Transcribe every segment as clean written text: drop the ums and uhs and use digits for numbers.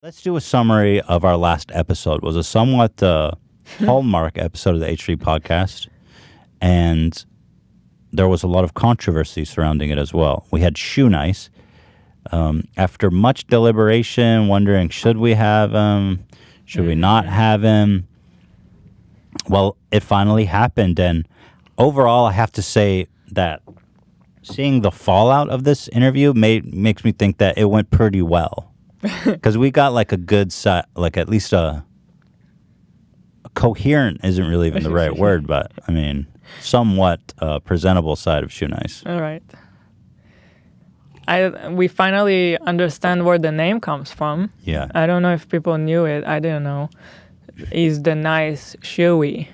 Let's do a summary of our last episode. It was a somewhat hallmark episode of the H3 podcast, and there was a lot of controversy surrounding it as well. We had Shoenice. After much deliberation, wondering, should we have him? Should we not have him? Well, it finally happened, and overall, I have to say that seeing the fallout of this interview makes me think that it went pretty well. Because we got like a good side, like at least a coherent isn't really even the right word, but I mean, somewhat presentable side of Shoenice. All right. We finally understand where the name comes from. Yeah. I don't know if people knew it. I didn't know. He's the nice Shoey.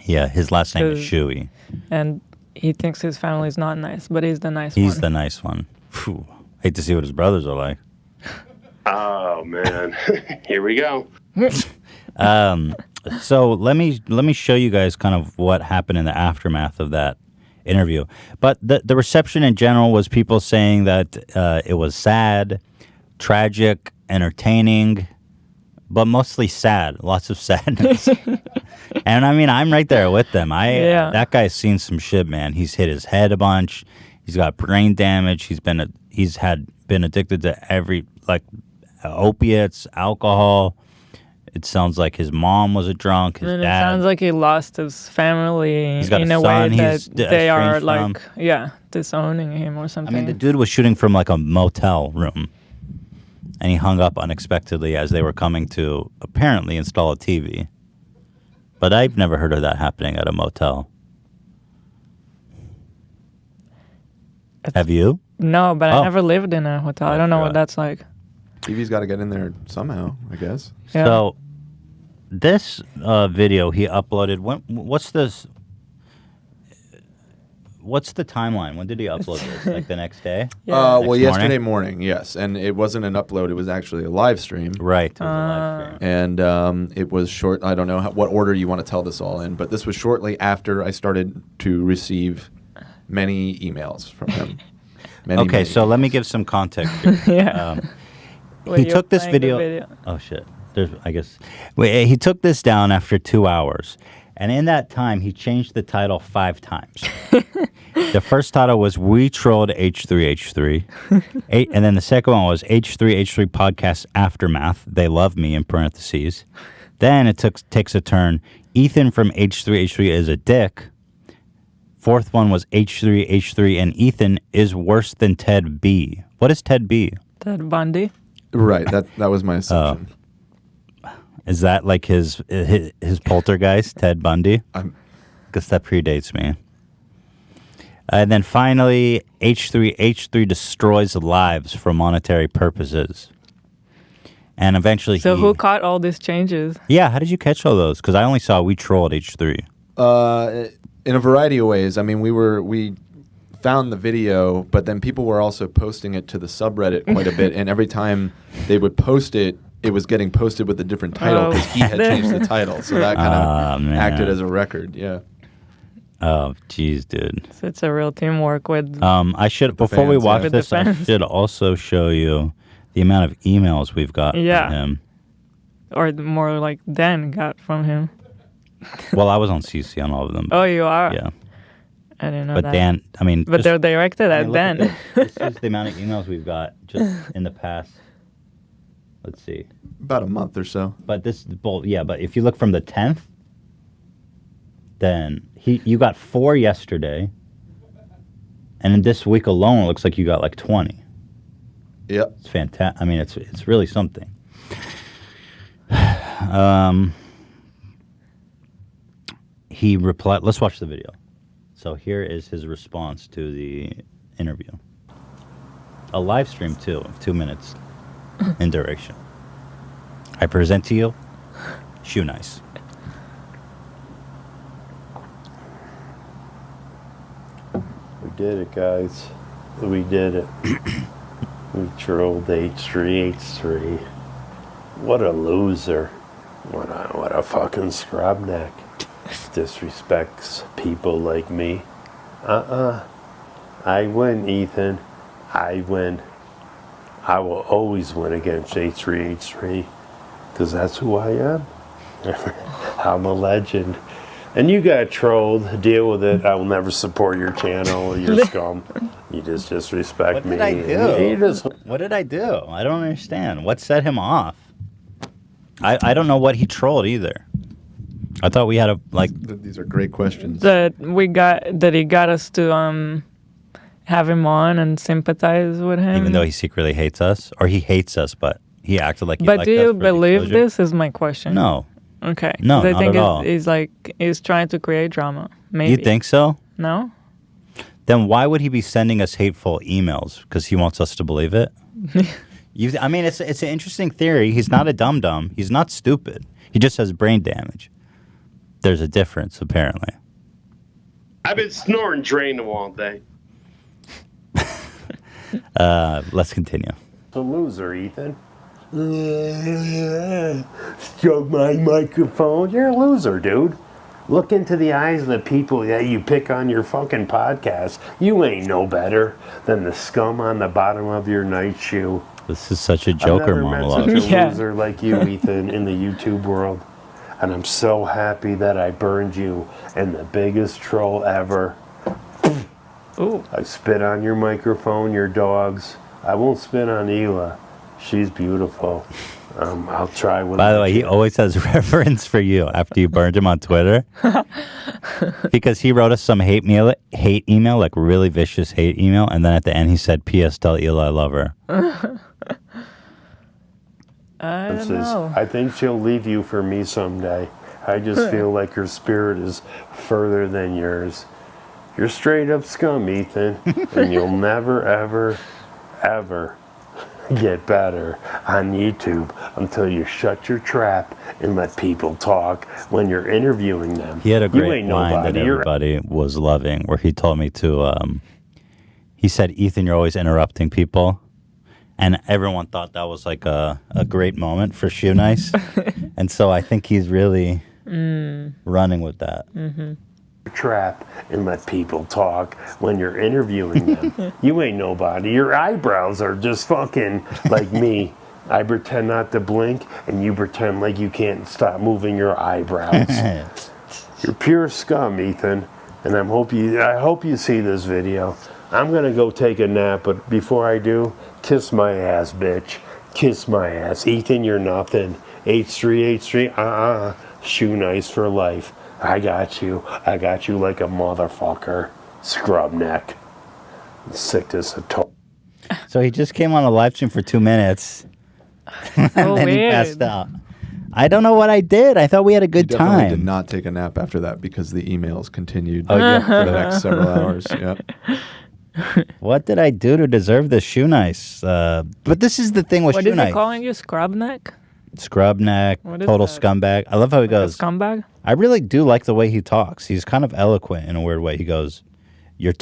Yeah, his last name is Shoey. And he thinks his family's not nice, but he's the nice one. He's the nice one. Phew. Hate to see what his brothers are like. Oh man, here we go. So let me show you guys kind of what happened in the aftermath of that interview. But the reception in general was people saying that it was sad, tragic, entertaining, but mostly sad. Lots of sadness. And I mean, I'm right there with them. That guy's seen some shit, man. He's hit his head a bunch. He's got brain damage. He's been addicted to every opiates, alcohol. It sounds like his mom was a drunk. His dad. It sounds like he lost his family He's got in a a son way that they are from. disowning him or something. I mean, the dude was shooting from like a motel room, and he hung up unexpectedly as they were coming to apparently install a TV. But I've never heard of that happening at a motel. Have you? No, but I never lived in a hotel. I don't know what that's like. TV's got to get in there somehow, I guess. Yeah. So, this video he uploaded. What's this? What's the timeline? When did he upload this? Like the next day? Well, yesterday morning, yes. And it wasn't an upload. It was actually a live stream. Right. It was a live stream. And it was short. I don't know what order you want to tell this all in, but this was shortly after I started to receive many emails from him. Many so let me give some context here. He took this video. Oh, shit. He took this down after 2 hours. And in that time, he changed the title 5 times. The first title was We Trolled H3H3. And then the second one was H3H3 Podcast Aftermath. They Love Me, in parentheses. Then it takes a turn. Ethan from H3H3 is a dick. Fourth one was H3H3 and Ethan is worse than Ted B. What is Ted B? Ted Bundy. Right, that was my assumption. Is that like his poltergeist, Ted Bundy? Guess that predates me. And then finally, H3H3 destroys lives for monetary purposes. And eventually who caught all these changes? Yeah, how did you catch all those? Because I only saw We Trolled H3. In a variety of ways. I mean, we found the video, but then people were also posting it to the subreddit quite a bit, and every time they would post it, it was getting posted with a different title because he had changed the title, so that kind of acted as a record. Yeah. Oh, jeez, dude. So it's a real teamwork with. I should before we watch this, I should also show you the amount of emails we've got from him, or more like Dan got from him. Well, I was on CC on all of them. Oh, you are? Yeah. I didn't know that. But Dan, I mean... But they're directed at Dan. This is the amount of emails we've got just in the past, let's see. About a month or so. But but if you look from the 10th, then you got 4 yesterday, and in this week alone, it looks like you got like 20. Yep. It's fantastic. I mean, it's really something. He replied, let's watch the video. So here is his response to the interview. A live stream, too, of 2 minutes in duration. I present to you, Shoenice. We did it, guys. We did it. We trolled H3H3. What a loser. What a fucking scrubneck. Disrespects people like me. I win, Ethan. I win. I will always win against H3H3 because that's who I am. I'm a legend. And you got trolled. Deal with it. I will never support your channel. You're scum. You just disrespect me. What did I do? What did I do? I don't understand. What set him off? I don't know what he trolled either. I thought we had a These are great questions. That he got us to have him on and sympathize with him. even though he secretly hates us, or he hates us, but he acted like he But liked do us you for the believe exposure. this? Is my question. No. Okay. No, 'Cause I not think at all. he's trying to create drama. Maybe. You think so? No. Then why would he be sending us hateful emails? Because he wants us to believe it? I mean, it's an interesting theory. He's not a dum-dum. He's not stupid. He just has brain damage. There's a difference, apparently. I've been snoring Drano all day. Let's continue. The loser, Ethan. Stroke my microphone. You're a loser, dude. Look into the eyes of the people that you pick on your fucking podcast. You ain't no better than the scum on the bottom of your night shoe. This is such a Joker I've never monologue. met such a Yeah. loser like you, Ethan, in the YouTube world. And I'm so happy that I burned you and the biggest troll ever. Ooh. I spit on your microphone, your dogs. I won't spit on Ela. She's beautiful. I'll try with By the way, he always has reference for you after you burned him on Twitter. Because he wrote us some hate email, like really vicious hate email, and then at the end he said, P.S. tell Ela I love her. I don't know. I think she'll leave you for me someday. I just feel like her spirit is further than yours. You're straight up scum, Ethan, and you'll never, ever, ever get better on YouTube until you shut your trap and let people talk when you're interviewing them. He had a You great ain't line that nobody. You're everybody was loving, where he told me to, he said, Ethan, you're always interrupting people. And everyone thought that was like a great moment for Shoenice. And so I think he's really running with that. trap and let people talk when you're interviewing them. You ain't nobody. Your eyebrows are just fucking like me. I pretend not to blink and you pretend like you can't stop moving your eyebrows. You're pure scum, Ethan. And I hope you see this video. I'm gonna go take a nap, but before I do, kiss my ass, bitch. Kiss my ass. Ethan, you're nothing. H3H3, Shoenice for life. I got you like a motherfucker. Scrub neck. Sick as a toe. So he just came on a live stream for 2 minutes. And So then he weird. passed out. I don't know what I did. I thought we had a good He definitely time. did not take a nap after that because the emails continued Oh, yeah. for the next several hours. Yep. What did I do to deserve this Shoenice? But this is the thing with What is he Shoenice. calling you? Scrub neck? Scrub neck, What is total that? scumbag. I love how he goes, Scumbag? I really do like the way he talks. He's kind of eloquent in a weird way. He goes, you're a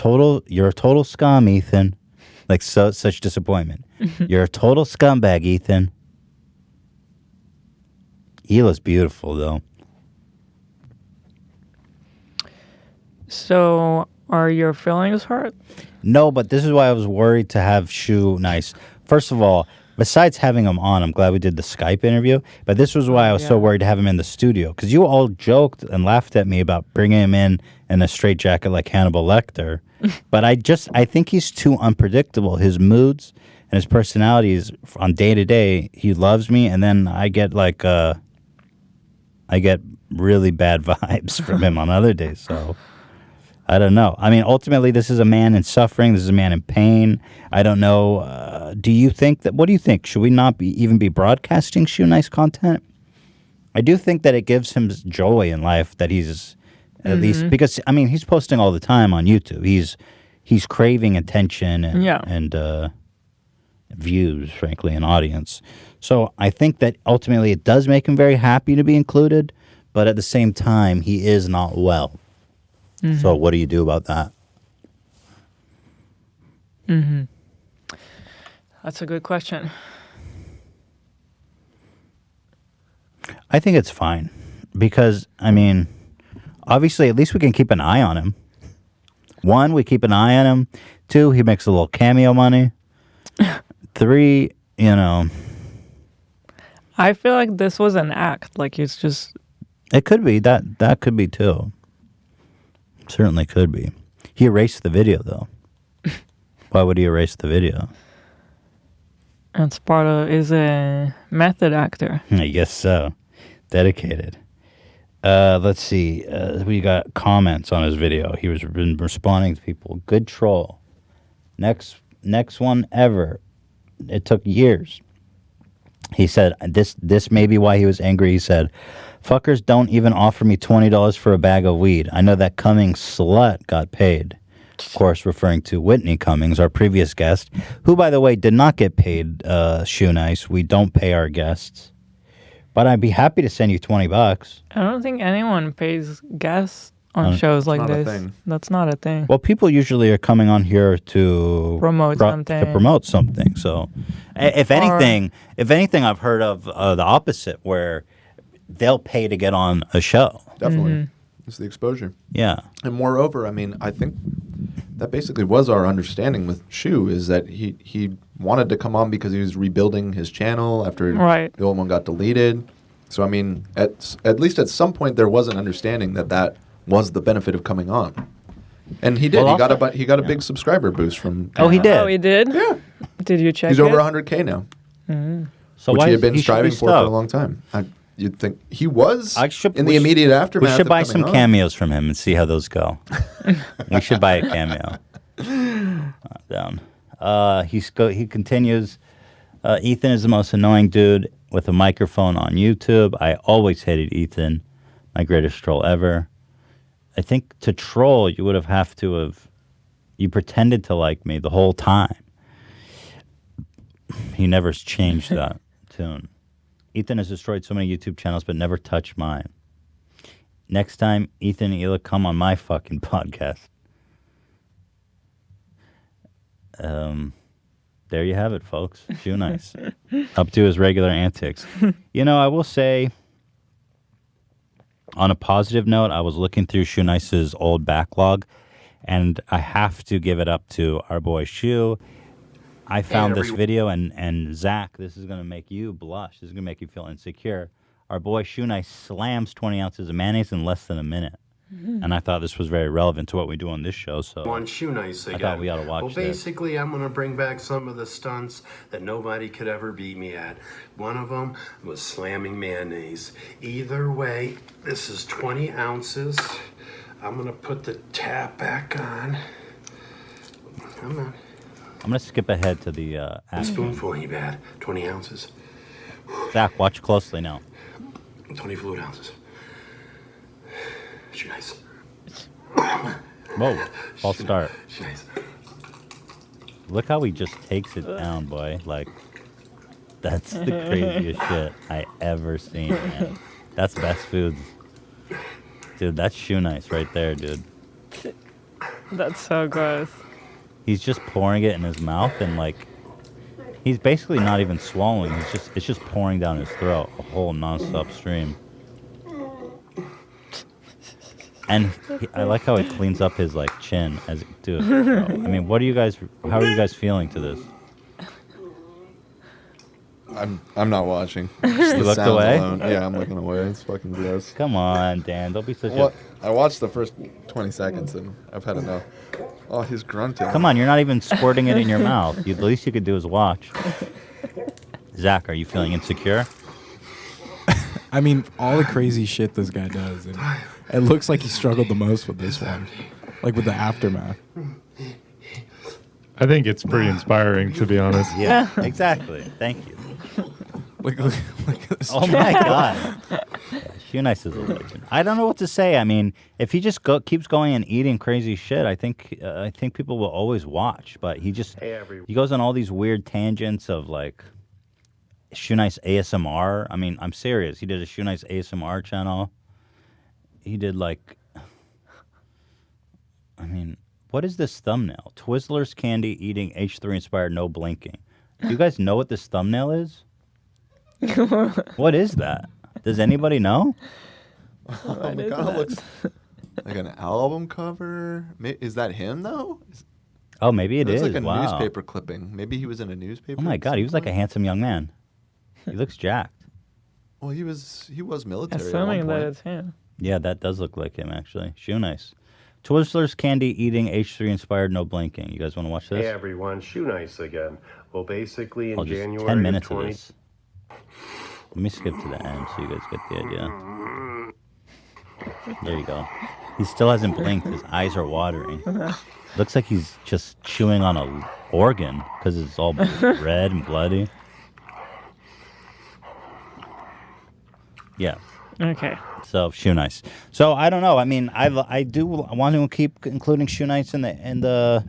total scum, Ethan. Like such disappointment. You're a total scumbag, Ethan. Ela's beautiful, though. So, are your feelings hurt? No, but this is why I was worried to have Shoenice. First of all, besides having him on, I'm glad we did the Skype interview. But this was why I was so worried to have him in the studio. Because you all joked and laughed at me about bringing him in a straitjacket like Hannibal Lecter. But I think he's too unpredictable. His moods and his personalities on day to day, he loves me. And then I get really bad vibes from him on other days. So I don't know. I mean, ultimately, this is a man in suffering. This is a man in pain. I don't know. What do you think? Should we not even be broadcasting Shoenice content? I do think that it gives him joy in life that he's at least, because, I mean, he's posting all the time on YouTube. He's craving attention and views, frankly, and audience. So I think that ultimately it does make him very happy to be included, but at the same time, he is not well. So what do you do about that? That's a good question. I think it's fine because, I mean, obviously, at least we can keep an eye on him. 1, we keep an eye on him. 2, he makes a little cameo money. 3, you know, I feel like this was an act. Like it's just it could be that could be too. Certainly could be. He erased the video though. Why would he erase the video? it's part of is a method actor. I guess so. Dedicated. Let's see. We got comments on his video. He was been responding to people. Good troll. Next one ever. It took years. He said this may be why he was angry. He said, "Fuckers don't even offer me $20 for a bag of weed. I know that Cummings slut got paid." Of course, referring to Whitney Cummings, our previous guest, who, by the way, did not get paid. Shoenice. We don't pay our guests. But I'd be happy to send you $20. I don't think anyone pays guests on shows like not a this. thing. That's not a thing. Well, people usually are coming on here to Promote something. To promote something. So, if anything, I've heard of the opposite, where they'll pay to get on a show. Definitely. It's the exposure. Yeah. And moreover, I mean, I think that basically was our understanding with Shu, is that he wanted to come on because he was rebuilding his channel after the old one got deleted. So, I mean, at least at some point there was an understanding that was the benefit of coming on. And he did. Well, he got a big subscriber boost from... Oh, he did? Oh, he did? Yeah. Did you check He's it? over 100K now, So which why he had been should be striving for stoked. a long time. You'd think he was in we the immediate We aftermath. should buy of some coming on. cameos from him and see how those go. We should buy a cameo. Down. He continues. Ethan is the most annoying dude with a microphone on YouTube. I always hated Ethan. My greatest troll ever. I think to troll, you would have you pretended to like me the whole time. He never changed that tune. Ethan has destroyed so many YouTube channels, but never touched mine. Next time, Ethan and Hila come on my fucking podcast. There you have it, folks. Shoenice. Up to his regular antics. You know, I will say, on a positive note, I was looking through Shoenice's old backlog, and I have to give it up to our boy Shu. I found this video, and Zach, this is going to make you blush. This is going to make you feel insecure. Our boy Shoenice slams 20 ounces of mayonnaise in less than a minute. And I thought this was very relevant to what we do on this show. So One Shoenice I thought we ought to watch Well, this. basically, I'm going to bring back some of the stunts that nobody could ever beat me at. One of them was slamming mayonnaise. Either way, this is 20 ounces. I'm going to put the tap back on. Come on. I'm going to skip ahead to the A action. spoonful ain't bad. 20 ounces. Zach, watch closely now. 20 fluid ounces. Shoenice. Whoa, false start. Shoenice. Look how he just takes it down, boy. Like, that's the craziest shit I ever seen, man. That's best foods. Dude, that's Shoenice right there, dude. That's so gross. He's just pouring it in his mouth and, like, he's basically not even swallowing. It's just pouring down his throat, a whole nonstop stream. And I like how it cleans up his, like, chin as it do it. I mean, how are you guys feeling to this? I'm not watching. Just You the looked sounds away? alone. Yeah, I'm looking away. It's fucking gross. Come on, Dan. Don't be such Well, I watched the first 20 seconds and I've had enough. Oh, he's grunting. Come on, you're not even squirting it in your mouth. The least you could do is watch. Zach, are you feeling insecure? I mean, all the crazy shit this guy does. And it looks like he struggled the most with this one. Like with the aftermath. I think it's pretty inspiring, to be honest. Yeah, exactly. Thank you. Look at this. Oh my God. Shoenice is a legend. I don't know what to say. I mean, if he just keeps going and eating crazy shit, I think people will always watch. But he goes on all these weird tangents of like Shoenice ASMR. I mean, I'm serious. He did a Shoenice ASMR channel. He did like, I mean, what is this thumbnail? Twizzlers candy eating H3 inspired no blinking. Do you guys know what this thumbnail is? What is that? Does anybody know? It kind of looks like an album cover. Is that him though? Oh, maybe it It is. was like a Wow. newspaper clipping. Maybe he was in a newspaper. Oh my at God, some he was like a point. handsome young man. He looks jacked. Well, he was military. at Assuming one that point. it's him. Yeah, that does look like him actually. Shoenice. Twizzlers candy eating H3 inspired no blinking. You guys want to watch Hey this? everyone, Shoenice again. Well, basically in Oh, just January 10 of minutes of 20 this. Let me skip to the end so you guys get the idea. There you go. He still hasn't blinked. His eyes are watering. Looks like he's just chewing on a organ because it's all red and bloody. Yeah. Okay. So Shoenice. So I don't know. I mean, I do want to keep including Shoenice in the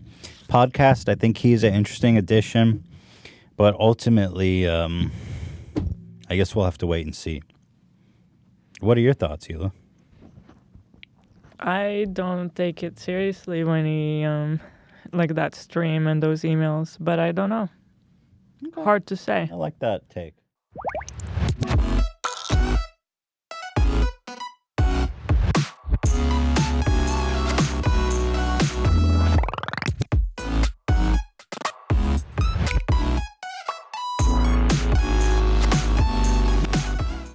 podcast. I think he's an interesting addition, but ultimately, I guess we'll have to wait and see. What are your thoughts, Hila? I don't take it seriously when he like that stream and those emails, but I don't know. Hard to say. I like that take.